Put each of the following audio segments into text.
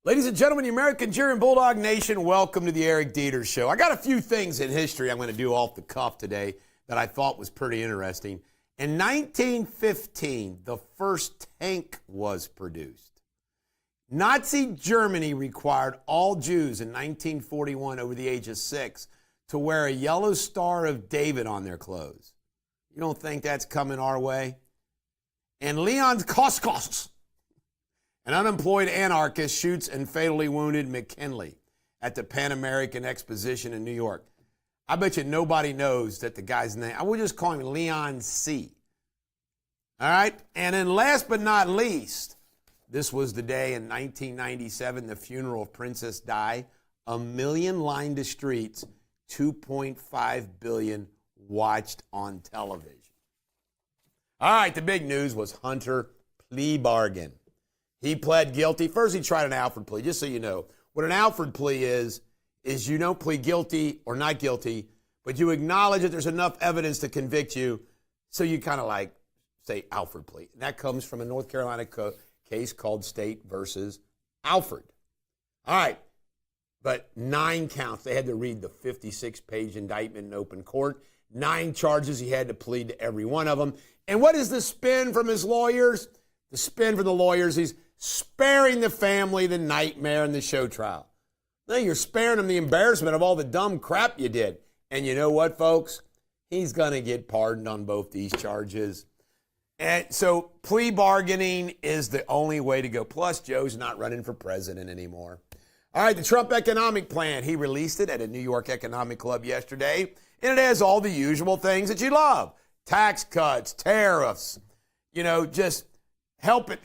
Ladies and gentlemen, the American cheering Bulldog Nation, welcome to the Eric Deters Show. I got a few things in history I'm going to do off the cuff today that I thought was pretty interesting. In 1915, the first tank was produced. Nazi Germany required all Jews in 1941 over the age of 6 to wear a yellow Star of David on their clothes. You don't think that's coming our way? And Leon Koskos, an unemployed anarchist, shoots and fatally wounded McKinley at the Pan American Exposition in New York. I bet you nobody knows that the guy's name. I would just call him Leon C. All right? And then last but not least, this was the day in 1997, the funeral of Princess Di. 1 million lined the streets, 2.5 billion watched on television. All right, the big news was Hunter plea bargain. He pled guilty. First, he tried an Alfred plea, just so you know. What an Alfred plea is you don't plead guilty or not guilty, but you acknowledge that there's enough evidence to convict you, so you kind of like say Alfred plea. And that comes from a North Carolina case called State versus Alfred. All right, but 9 counts. They had to read the 56-page indictment in open court. 9 charges. He had to plead to every one of them. And what is the spin from his lawyers? The spin from the lawyers, he's sparing the family the nightmare and the show trial. No, you're sparing them the embarrassment of all the dumb crap you did. And you know what, folks? He's going to get pardoned on both these charges. And so plea bargaining is the only way to go. Plus, Joe's not running for president anymore. All right, the Trump economic plan. He released it at a New York Economic Club yesterday. And it has all the usual things that you love. Tax cuts, tariffs, just help it,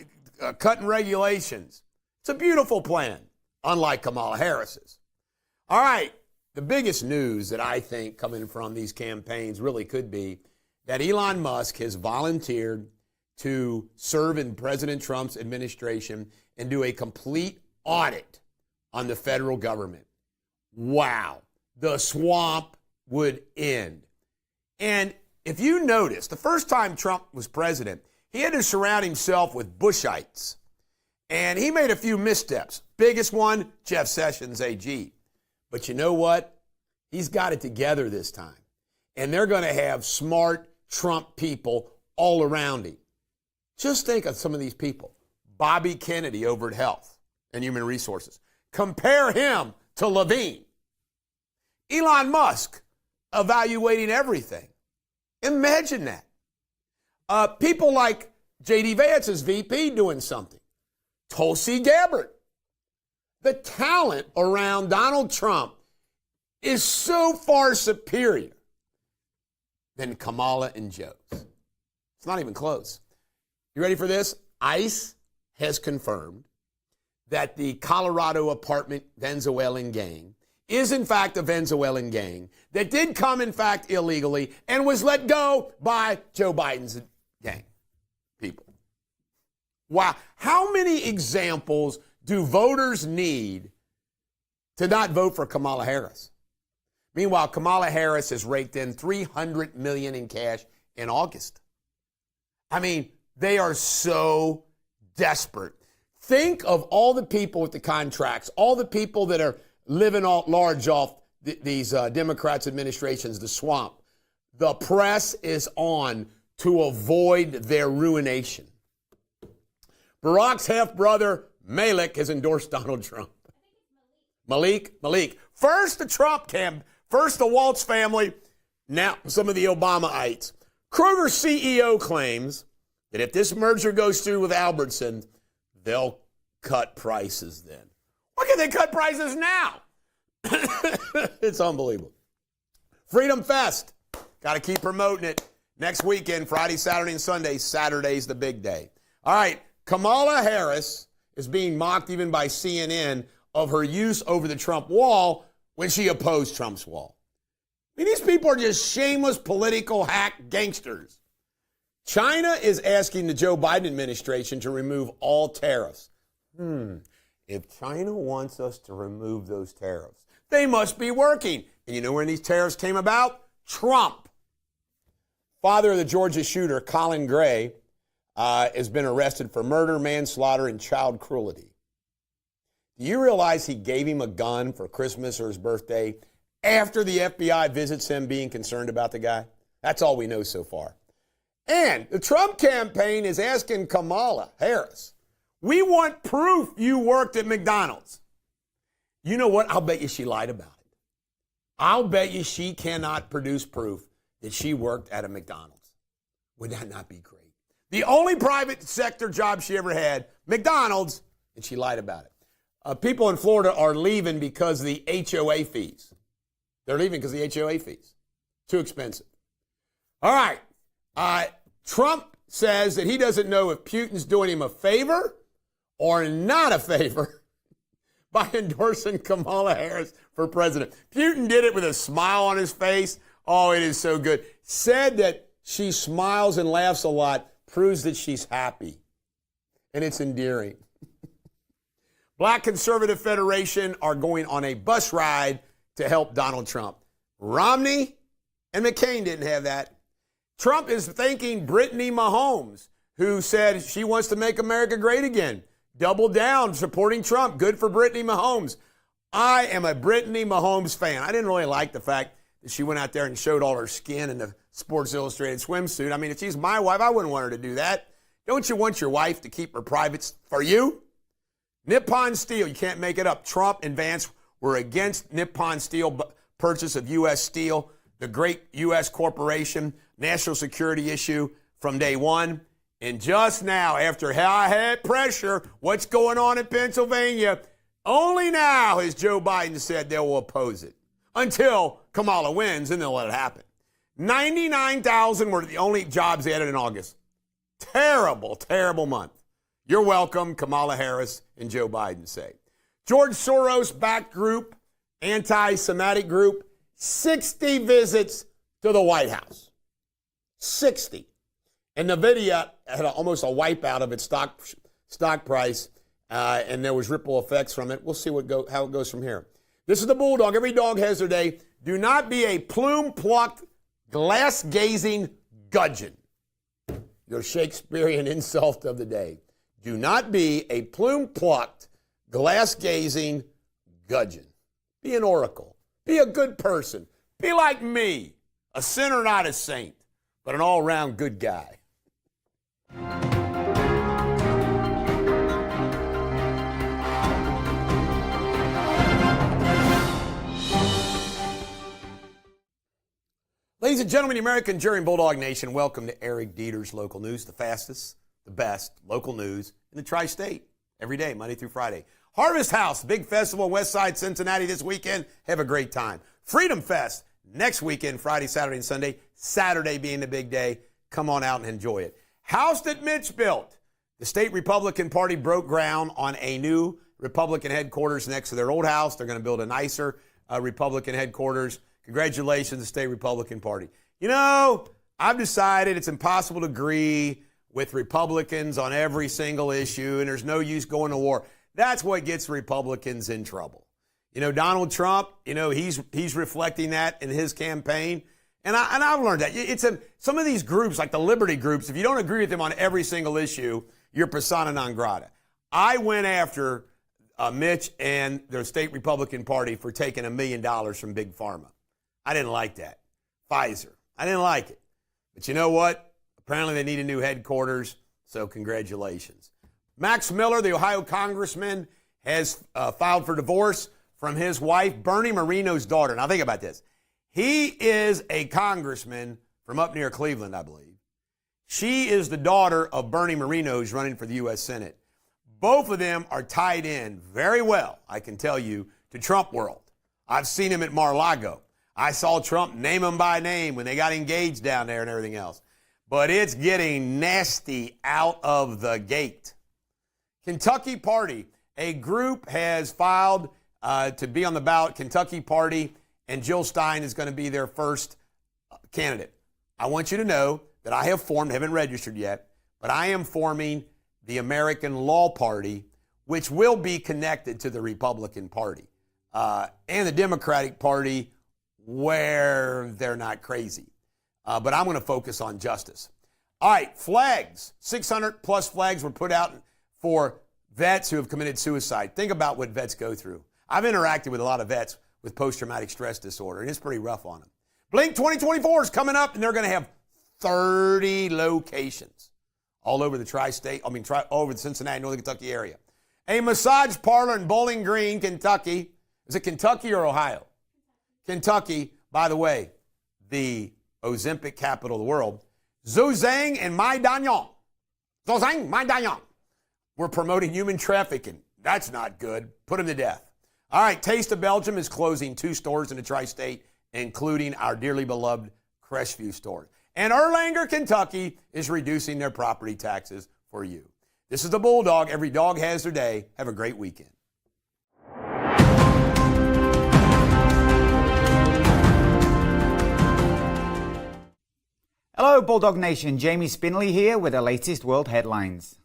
cutting regulations. It's a beautiful plan, unlike Kamala Harris's. All right, the biggest news that I think coming from these campaigns really could be that Elon Musk has volunteered to serve in President Trump's administration and do a complete audit on the federal government. Wow, the swamp would end. And if you notice, the first time Trump was president, he had to surround himself with Bushites. And he made a few missteps. Biggest one, Jeff Sessions, AG. But you know what? He's got it together this time. And they're going to have smart Trump people all around him. Just think of some of these people. Bobby Kennedy over at Health and Human Resources. Compare him to Levine. Elon Musk evaluating everything. Imagine that. People like J.D. Vance's VP doing something. Tulsi Gabbard. The talent around Donald Trump is so far superior than Kamala and Joe's. It's not even close. You ready for this? ICE has confirmed that the Colorado apartment Venezuelan gang is in fact a Venezuelan gang that did come in fact illegally and was let go by Joe Biden's gang people. Wow. How many examples do voters need to not vote for Kamala Harris? Meanwhile, Kamala Harris has raked in $300 million in cash in August. I mean, they are so desperate. Think of all the people with the contracts, all the people that are living large off these Democrats' administrations, the swamp. The press is on to avoid their ruination. Barack's half-brother, Malik, has endorsed Donald Trump. Malik. First the Trump camp, first the Waltz family, now some of the Obamaites. Kroger CEO claims that if this merger goes through with Albertson, they'll cut prices then. Why can't they cut prices now? It's unbelievable. Freedom Fest. Got to keep promoting it. Next weekend, Friday, Saturday, and Sunday. Saturday's the big day. All right, Kamala Harris is being mocked even by CNN of her use over the Trump wall when she opposed Trump's wall. I mean, these people are just shameless political hack gangsters. China is asking the Joe Biden administration to remove all tariffs. If China wants us to remove those tariffs, they must be working. And you know when these tariffs came about? Trump. Father of the Georgia shooter, Colin Gray, has been arrested for murder, manslaughter, and child cruelty. Do you realize he gave him a gun for Christmas or his birthday after the FBI visits him being concerned about the guy? That's all we know so far. And the Trump campaign is asking Kamala Harris, we want proof you worked at McDonald's. You know what? I'll bet you she lied about it. I'll bet you she cannot produce proof that she worked at a McDonald's. Would that not be great? The only private sector job she ever had, McDonald's, and she lied about it. People in Florida are leaving because of the HOA fees. They're leaving because of the HOA fees. Too expensive. All right. Trump says that he doesn't know if Putin's doing him a favor or not a favor by endorsing Kamala Harris for president. Putin did it with a smile on his face. Oh, it is so good. Said that she smiles and laughs a lot, proves that she's happy. And it's endearing. Black Conservative Federation are going on a bus ride to help Donald Trump. Romney and McCain didn't have that. Trump is thanking Brittany Mahomes, who said she wants to make America great again. Double down, supporting Trump. Good for Brittany Mahomes. I am a Brittany Mahomes fan. I didn't really like the fact that she went out there and showed all her skin in the Sports Illustrated swimsuit. I mean, if she's my wife, I wouldn't want her to do that. Don't you want your wife to keep her privates for you? Nippon Steel, you can't make it up. Trump and Vance were against Nippon Steel purchase of U.S. Steel, the great U.S. corporation, national security issue from day one. And just now, after high pressure, what's going on in Pennsylvania? Only now has Joe Biden said they will oppose it until Kamala wins, and they'll let it happen. 99,000 were the only jobs added in August. Terrible, terrible month. You're welcome, Kamala Harris and Joe Biden say. George Soros-backed group, anti-Semitic group, 60 visits to the White House. 60. And NVIDIA had almost a wipeout of its stock price, and there was ripple effects from it. We'll see how it goes from here. This is the Bulldog. Every dog has their day. Do not be a plume-plucked, glass-gazing gudgeon. Your Shakespearean insult of the day. Do not be a plume-plucked, glass-gazing gudgeon. Be an oracle. Be a good person. Be like me, a sinner, not a saint, but an all-around good guy. Ladies and gentlemen, the American Jury and Bulldog Nation, welcome to Eric Deters Local News, the fastest, the best local news in the tri-state. Every day, Monday through Friday. Harvest House, big festival, Westside, Cincinnati this weekend. Have a great time. Freedom Fest next weekend, Friday, Saturday, and Sunday. Saturday being the big day. Come on out and enjoy it. House that Mitch built. The state Republican Party broke ground on a new Republican headquarters next to their old house. They're going to build a nicer Republican headquarters. Congratulations, the state Republican Party. You know, I've decided it's impossible to agree with Republicans on every single issue, and there's no use going to war. That's what gets Republicans in trouble. You know, Donald Trump, you know, he's reflecting that in his campaign. And I've learned that. Some of these groups, like the Liberty groups, if you don't agree with them on every single issue, you're persona non grata. I went after Mitch and the state Republican Party for taking $1 million from Big Pharma. I didn't like that. Pfizer. I didn't like it. But you know what? Apparently they need a new headquarters, so congratulations. Max Miller, the Ohio congressman, has filed for divorce from his wife, Bernie Moreno's daughter. Now think about this. He is a congressman from up near Cleveland, I believe. She is the daughter of Bernie Moreno, who's running for the U.S. Senate. Both of them are tied in very well, I can tell you, to Trump world. I've seen him at Mar-a-Lago. I saw Trump name them by name when they got engaged down there and everything else. But it's getting nasty out of the gate. Kentucky Party, a group has filed to be on the ballot. Kentucky Party, and Jill Stein is going to be their first candidate. I want you to know that I have formed, haven't registered yet, but I am forming the American Law Party, which will be connected to the Republican Party and the Democratic Party, where they're not crazy. But I'm going to focus on justice. All right, flags. 600 plus flags were put out for vets who have committed suicide. Think about what vets go through. I've interacted with a lot of vets with post-traumatic stress disorder, and it's pretty rough on them. Blink 2024 is coming up, and they're going to have 30 locations all over the tri-state, all over the Cincinnati, Northern Kentucky area. A massage parlor in Bowling Green, Kentucky. Is it Kentucky or Ohio? Kentucky, by the way, the Ozempic capital of the world. Zhuzang and Mai Danyang. Zhuzang, Mai Danyang. We're promoting human trafficking. That's not good. Put them to death. All right, Taste of Belgium is closing 2 stores in the tri-state, including our dearly beloved Crestview store. And Erlanger, Kentucky is reducing their property taxes for you. This is the Bulldog. Every dog has their day. Have a great weekend. Hello, Bulldog Nation. Jamie Spindley here with the latest world headlines.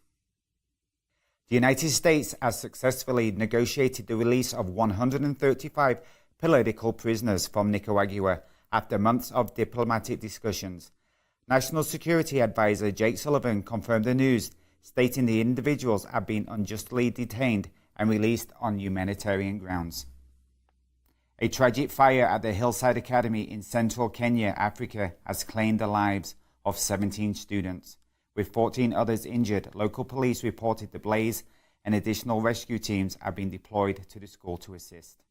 The United States has successfully negotiated the release of 135 political prisoners from Nicaragua after months of diplomatic discussions. National Security Advisor Jake Sullivan confirmed the news, stating the individuals have been unjustly detained and released on humanitarian grounds. A tragic fire at the Hillside Academy in central Kenya, Africa, has claimed the lives of 17 students. With 14 others injured, local police reported the blaze and additional rescue teams have been deployed to the school to assist.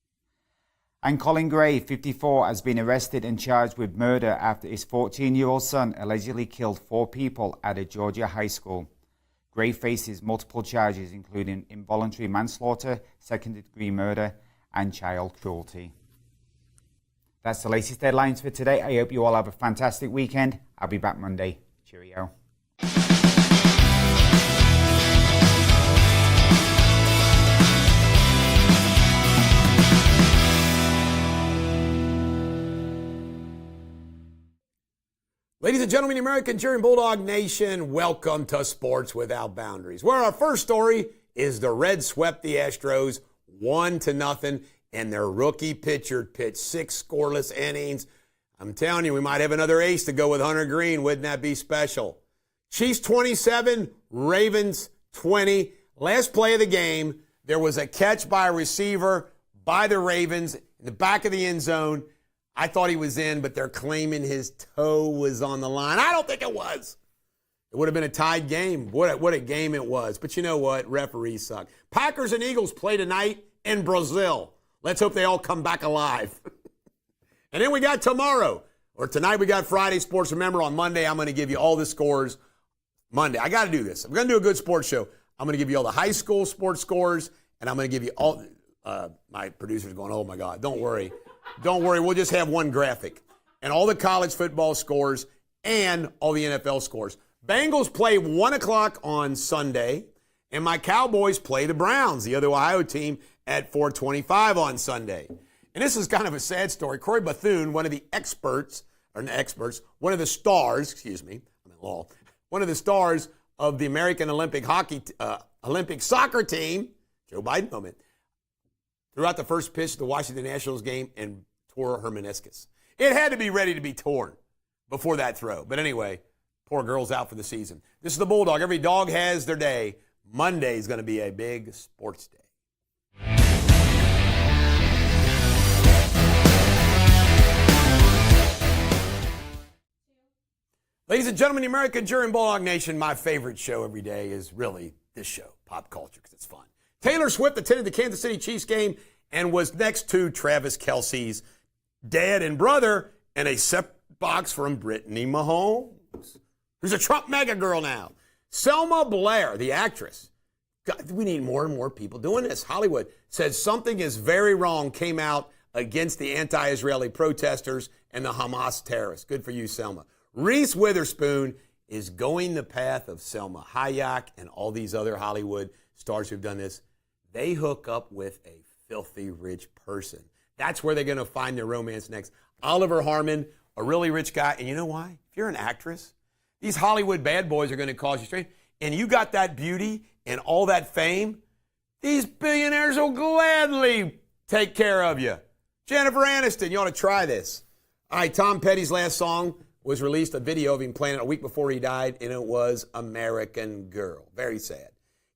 And Colin Gray, 54, has been arrested and charged with murder after his 14-year-old son allegedly killed 4 people at a Georgia high school. Gray faces multiple charges, including involuntary manslaughter, second-degree murder, and child cruelty. That's the latest headlines for today. I hope you all have a fantastic weekend. I'll be back Monday. Cheerio. Ladies and gentlemen, the American cheering Bulldog Nation, welcome to Sports Without Boundaries, where our first story is the Reds swept the Astros 1-0, and their rookie pitcher pitched 6 scoreless innings. I'm telling you, we might have another ace to go with Hunter Green. Wouldn't that be special? Chiefs 27, Ravens 20. Last play of the game, there was a catch by a receiver by the Ravens in the back of the end zone. I thought he was in, but they're claiming his toe was on the line. I don't think it was. It would have been a tied game. What a game it was. But you know what? Referees suck. Packers and Eagles play tonight in Brazil. Let's hope they all come back alive. And then we got tomorrow, or tonight we got Friday Sports. Remember, on Monday, I'm going to give you all the scores. Monday, I got to do this. I'm going to do a good sports show. I'm going to give you all the high school sports scores, and I'm going to give you all, my producer's going, oh my God, don't worry. Don't worry, we'll just have one graphic. And all the college football scores and all the NFL scores. Bengals play 1 o'clock on Sunday, and my Cowboys play the Browns, the other Ohio team, at 4:25 on Sunday. And this is kind of a sad story. Corey Bethune, one of the one of the stars, I'm in law, one of the stars of the American Olympic soccer team, Joe Biden moment, threw out the first pitch of the Washington Nationals game and tore her meniscus. It had to be ready to be torn before that throw. But anyway, poor girl's out for the season. This is the Bulldog. Every dog has their day. Monday is going to be a big sports day. Ladies and gentlemen, the American Cheering Bulldog Nation, my favorite show every day is really this show, Pop Culture, because it's fun. Taylor Swift attended the Kansas City Chiefs game and was next to Travis Kelce's dad and brother in a set box from Brittany Mahomes, who's a Trump mega girl now. Selma Blair, the actress. God, we need more and more people doing this. Hollywood said something is very wrong, came out against the anti-Israeli protesters and the Hamas terrorists. Good for you, Selma. Reese Witherspoon is going the path of Selma Hayek and all these other Hollywood stars who've done this. They hook up with a filthy rich person. That's where they're going to find their romance next. Oliver Harmon, a really rich guy. And you know why? If you're an actress, these Hollywood bad boys are going to cause you strain. And you got that beauty and all that fame, these billionaires will gladly take care of you. Jennifer Aniston, you ought to try this. All right, Tom Petty's last song was released, a video of him playing it a week before he died, and it was American Girl. Very sad.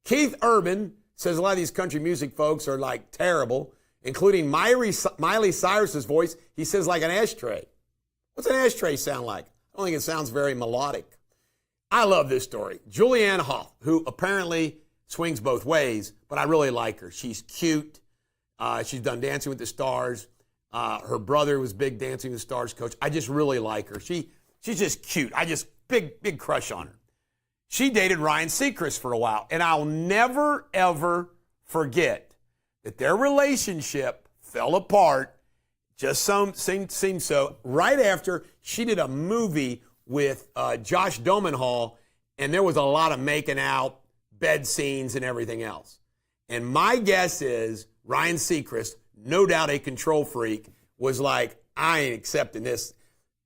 Keith Urban Says a lot of these country music folks are like terrible, including Miley Cyrus's voice. He says like an ashtray. What's an ashtray sound like? I don't think it sounds very melodic. I love this story. Julianne Hough, who apparently swings both ways, but I really like her. She's cute. She's done Dancing with the Stars. Her brother was big Dancing with the Stars coach. I just really like her. She's just cute. Big crush on her. She dated Ryan Seacrest for a while, and I'll never, ever forget that their relationship fell apart, just seemed so, right after she did a movie with Josh Domenhall, and there was a lot of making out, bed scenes, and everything else. And my guess is Ryan Seacrest, no doubt a control freak, was like, I ain't accepting this.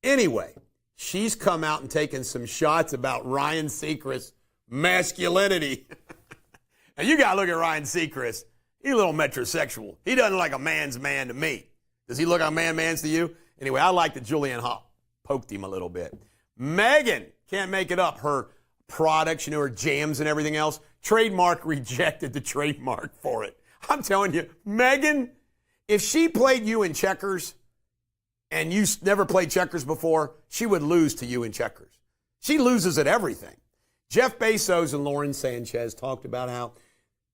Anyway, she's come out and taken some shots about Ryan Seacrest's masculinity. And you got to look at Ryan Seacrest. He's a little metrosexual. He doesn't look like a man's man to me. Does he look like a man's to you? Anyway, I like that Julianne Hough poked him a little bit. Megan can't make it up. Her products, her jams and everything else, trademark rejected the trademark for it. I'm telling you, Megan, if she played you in checkers and you never played checkers before, she would lose to you in checkers. She loses at everything. Jeff Bezos and Lauren Sanchez talked about how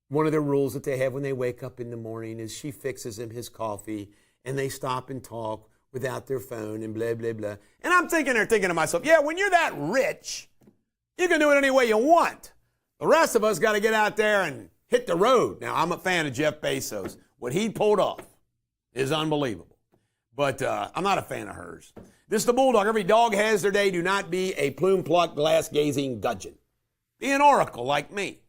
one of the rules that they have when they wake up in the morning is she fixes him his coffee and they stop and talk without their phone and blah, blah, blah. And I'm thinking to myself, yeah, when you're that rich, you can do it any way you want. The rest of us got to get out there and hit the road. Now, I'm a fan of Jeff Bezos. What he pulled off is unbelievable. But I'm not a fan of hers. This is the Bulldog. Every dog has their day. Do not be a plume-plucked, glass-gazing gudgeon. Be an oracle like me.